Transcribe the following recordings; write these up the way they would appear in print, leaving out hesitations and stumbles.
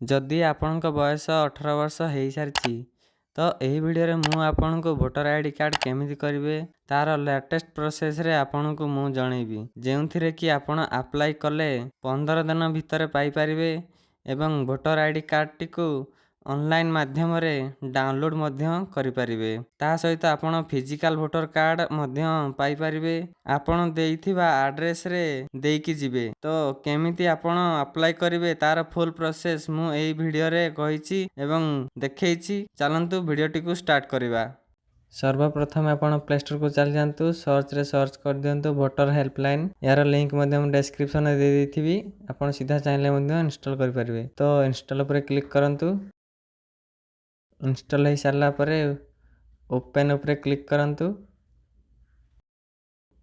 जदि आपणक बयस 18 वर्ष हो सारी तो यही वीडियो मु आपको भोटर आईडी कार्ड केमिति करेंगे तार लेटेस्ट प्रोसेस रे आपन को मु जनइबी जो थी कि आपण अप्लाई कले 15 दिन भितर पाइपर एवं भोटर आईडी कार्ड टी को ऑनलाइन माध्यम रे डाउनलोड मध्य करिपारिबे। ता सहित आपण फिजिकल भोटर कार्ड मध्य पाई परिबे। आपण देइथिबा एड्रेस रे देइकी जिबे। तो केमिति आपण अप्लाई करिवे तार फुल प्रोसेस मु एई वीडियो रे कहिछि एवं देखैछि। चलंतु वीडियो टी को स्टार्ट करिबा। सर्वप्रथम आपण प्ले स्टोर को चल जांतु, सर्च रे सर्च कर दियंतु भोटर हेल्पलाइन। यार लिंक मध्य हम डिस्क्रिप्शन रे दे देथिबी, आपण सीधा चाहिले मध्य इंस्टॉल करि परिबे। तो इंस्टॉल पर क्लिक करंतु। इंस्टॉल हो सारा पर ओपन उपरे क्लिक करंतु।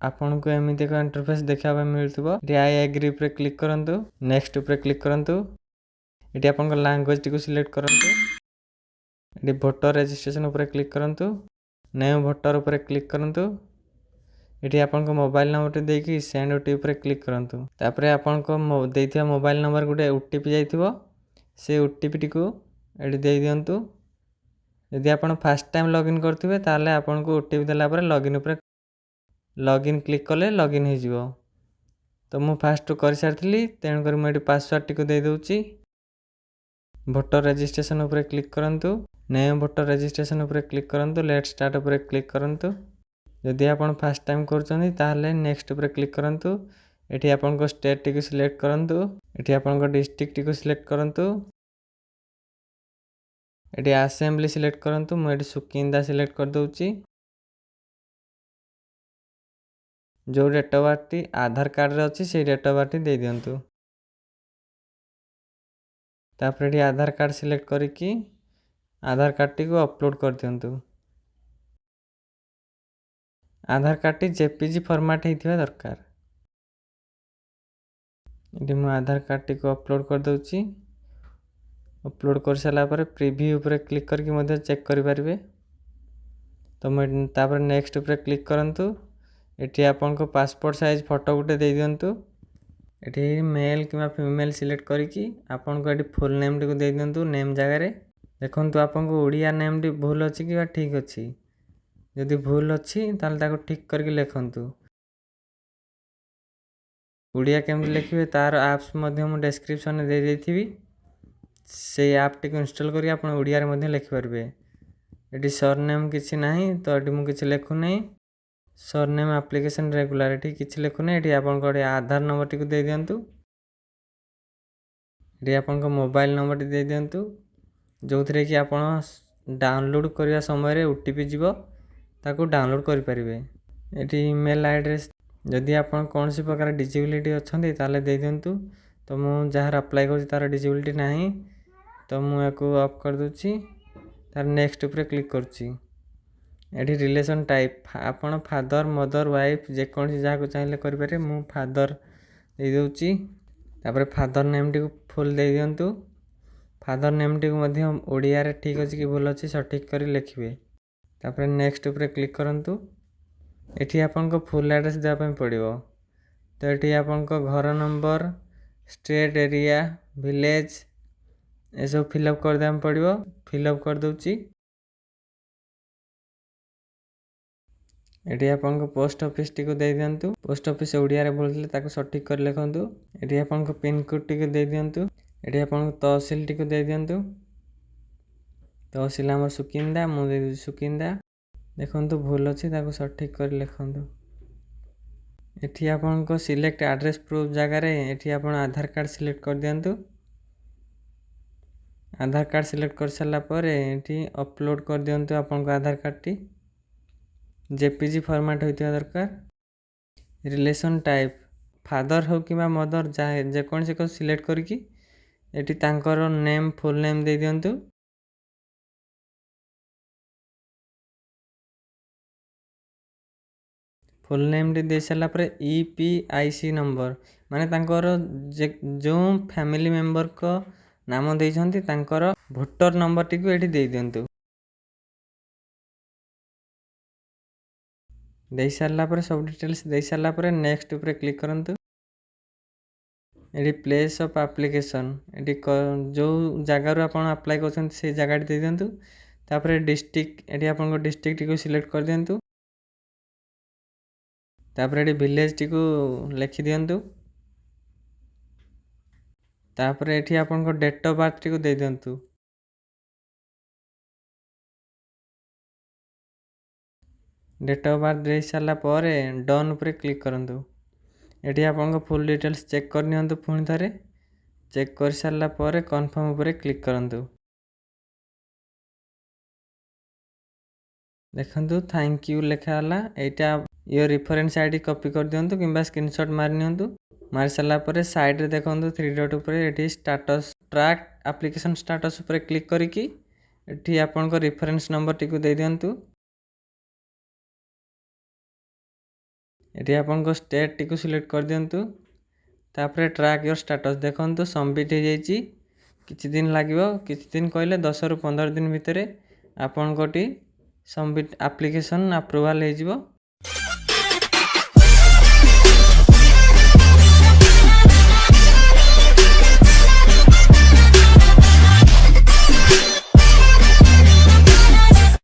आपन को एमिति एक इंटरफेस देखा मिलुथबो। आई एग्री उपरे क्लिक करंतु। नेक्स्ट उपरे क्लिक करंतु। एटी आपन को लैंग्वेज टी को सिलेक्ट करंतु। एटी वोटर रजिस्ट्रेशन उपरे क्लिक करंतु। न्यू वोटर उपरे क्लिक करंतु। एटी आपन को मोबाइल नंबर टी देकी सेंड ओटीपी उपरे क्लिक करंतु। तापरे आपन को देइथिया मोबाइल नंबर गुटे ओटीपी जाइथिबो, से ओटीपी टी को एटी देइ दियंतु। यदि आप फास्ट टाइम लॉगिन करते ताले आपन को ओटीपी देला पर लॉगिन उपरे लॉगिन क्लिक कले लॉगिन हो जिवो। तो मु फास्ट कर सारथली, तेणु कर मुझे पासवर्ड टी को दे दोची। वोटर रजिस्ट्रेशन उपरे क्लिक करंतु। नए वोटर रजिस्ट्रेशन उपरे क्लिक करंतु। लेट स्टार्ट उपरे क्लिक करंतु। यदि आपन फास्ट टाइम करछन्ती ताले नेक्स्ट उपरे क्लिक करंतु। एठी आपन को स्टेट टी को सिलेक्ट करंतु। एठी आपन को डिस्ट्रिक्ट टी को सिलेक्ट करंतु। एटी असेंबली सिलेक्ट करंतु। मु एटी सुकिंदा सिलेक्ट कर दोची। जो डेट ऑफ बर्थ टी आधार कार्ड रे अछि से डेट ऑफ बर्थ टी दे दियंतु। तापर एटी आधार कार्ड सिलेक्ट करिकी आधार कार्ड टी को अपलोड कर दियंतु। आधार कार्ड टी जेपीजी फॉर्मेट हेतिबा दरकार। एटी मु आधार कार्ड टी को अपलोड कर दोची। अपलोड कर साला पर प्रीव्यू ऊपर क्लिक करके मध्य चेक करि परिबे। तो मैं तापर नेक्स्ट ऊपर क्लिक करंतु। एटी आपन को पासपोर्ट साइज फोटो गुटे दे दियंतु। एटी मेल किबा फीमेल सिलेक्ट करिकी आपन को एटी फुल नेम टी को दे दियंतु। नेम जगह रे देखंतु आपन को ओडिया नेम टी भूल अछि कि ठीक अछि। यदि भूल अछि ताल ताको ठीक करके लिखंतु। ओडिया केमति लिखिबे तार एप्स मध्य हम डिस्क्रिप्शन में दे देथिबी। से ऐप टी को इंस्टॉल करी आपण ओडिया रे मध्ये लिखि परबे। एटी सरनेम किछि नाही, तो एटी मु किछि लेखु नै। सरनेम एप्लीकेशन रेगुलारिटी किछि लेखु नै। एटी आपण को आधार नंबर टी को दे दियंतु। एटी आपण को मोबाइल नंबर टी दे दियंतु, जो थरे कि आपण डाउनलोड करिया समय रे ओटीपी जिवो, ताको डाउनलोड करि परिबे। एटी ईमेल एड्रेस यदि आपण कोनसी प्रकार डिसेबिलिटी अछंती ताले दे दियंतु। तो मु जहार अप्लाई कर तार डिसेबिलिटी नाही, तो मु याको ऑफ कर दूची। तार नेक्स्ट ऊपर क्लिक करची। एठी रिलेशन टाइप आपण फादर मदर वाइफ जे कोनसी जहा को चाहिले करि पारे। मु फादर दे दोची। तापर फादर नेम टी को फुल दे दियंतु। फादर नेम टी को मध्य ओडिया रे ठीक अछि कि भूल अछि सटीक करी लिखिबे। तापर नेक्स्ट ऊपर क्लिक करंतु। एठी आपन को फुल एड्रेस देबा पय पड़िबो। तो एठी आपन को घर नंबर, स्टेट, एरिया, विलेज ए सब फिलअप कर देम पड़िबो। फिलअप कर दोची। एठी आपन को पोस्ट ऑफिस टी को दे दियंतु। पोस्ट ऑफिस ओडिया रे बोलले ताको सटीक कर लिखंतु। एठी आपन को पिन कोड टी को दे दियंतु। एठी आपन को तहसील टी को दे दियंतु। तहसील हमर सुकिंदा, मु दे दु सुकिंदा। देखंतु भूल अछि ताको सटीक कर लिखंतु। एठी आपन को सिलेक्ट एड्रेस प्रूफ जगह रे एठी आपन आधार कार्ड सिलेक्ट कर दियंतु। आधार कार्ड सिलेक्ट कर साला पर एठी अपलोड कर दियंतु आपन को आधार कार्ड टी। जेपीजी फॉर्मेट होइतिबा दरकार। रिलेशन टाइप फादर हो किबा मदर जे कोन से को सिलेक्ट करकी एठी तांकर नेम फुल नेम दे दियंतु। फुल नेम टी दे साला पर ईपीआईसी नंबर माने तांकर जो फैमिली मेंबर को नाम देइछंती तांकर वोटर नंबर टी को एठी दे दियंतु। दे साला पर सब डिटेल्स दे साला पर नेक्स्ट ऊपर क्लिक करंतु। ଏଠି ପ୍ଲେସ୍ ଅଫ୍ ଆପ୍ଲିକେସନ୍ ଏଠି ଯେଉଁ ଜାଗାରୁ ଆପଣ ଆପ୍ଲାଏ କରୁଛନ୍ତି ସେଇ ଜାଗାଟି ଦେଇଦିଅନ୍ତୁ। ତାପରେ ଡିଷ୍ଟ୍ରିକ୍ଟ ଏଠି ଆପଣଙ୍କ ଡିଷ୍ଟ୍ରିକ୍ଟଟିକୁ ସିଲେକ୍ଟ କରିଦିଅନ୍ତୁ। ତାପରେ ଏଠି ଭିଲେଜଟିକୁ ଲେଖିଦିଅନ୍ତୁ। ତାପରେ ଏଠି ଆପଣଙ୍କ ଡେଟ୍ ଅଫ୍ ବାର୍ଥଟିକୁ ଦେଇଦିଅନ୍ତୁ। ଡେଟ୍ ଅଫ୍ ବାର୍ଥ ଦେଇ ସାରିଲା ପରେ ଡନ୍ ଉପରେ କ୍ଲିକ୍ କରନ୍ତୁ। ଏଠି ଆପଣଙ୍କ ଫୁଲ୍ ଡିଟେଲ୍ସ ଚେକ୍ କରିନିଅନ୍ତୁ। ପୁଣି ଥରେ ଚେକ୍ କରିସାରିଲା ପରେ କନଫର୍ମ ଉପରେ କ୍ଲିକ୍ କରନ୍ତୁ। ଦେଖନ୍ତୁ ଥ୍ୟାଙ୍କ ୟୁ ଲେଖା ହେଲା। ଏଇଟା ଇୟର ରିଫରେନ୍ସ ଆଇଡି କପି କରିଦିଅନ୍ତୁ କିମ୍ବା ସ୍କ୍ରିନଶଟ୍ ମାରି ନିଅନ୍ତୁ। ମାରି ସାରିଲା ପରେ ସାଇଡ଼ରେ ଦେଖନ୍ତୁ 3 ଡଟ୍ ଉପରେ ଏଠି ଷ୍ଟାଟସ୍ ଟ୍ରାକ୍ ଆପ୍ଲିକେସନ୍ ଷ୍ଟାଟସ୍ ଉପରେ କ୍ଲିକ୍ କରିକି ଏଠି ଆପଣଙ୍କ ରିଫରେନ୍ସ ନମ୍ବରଟିକୁ ଦେଇଦିଅନ୍ତୁ। ଏଠି ଆପଣଙ୍କ ଷ୍ଟେଟ୍ଟିକୁ ସିଲେକ୍ଟ କରିଦିଅନ୍ତୁ। ତାପରେ ଟ୍ରାକ୍ ୟୋର ଷ୍ଟାଟସ୍ ଦେଖନ୍ତୁ ସବମିଟ୍ ହେଇଯାଇଛି। କିଛି ଦିନ ଲାଗିବ, କିଛି ଦିନ କହିଲେ 10ରୁ 15 ଦିନ ଭିତରେ ଆପଣଙ୍କଟି ସବମିଟ୍ ଆପ୍ଲିକେସନ୍ ଆପ୍ରୁଭାଲ୍ ହେଇଯିବ।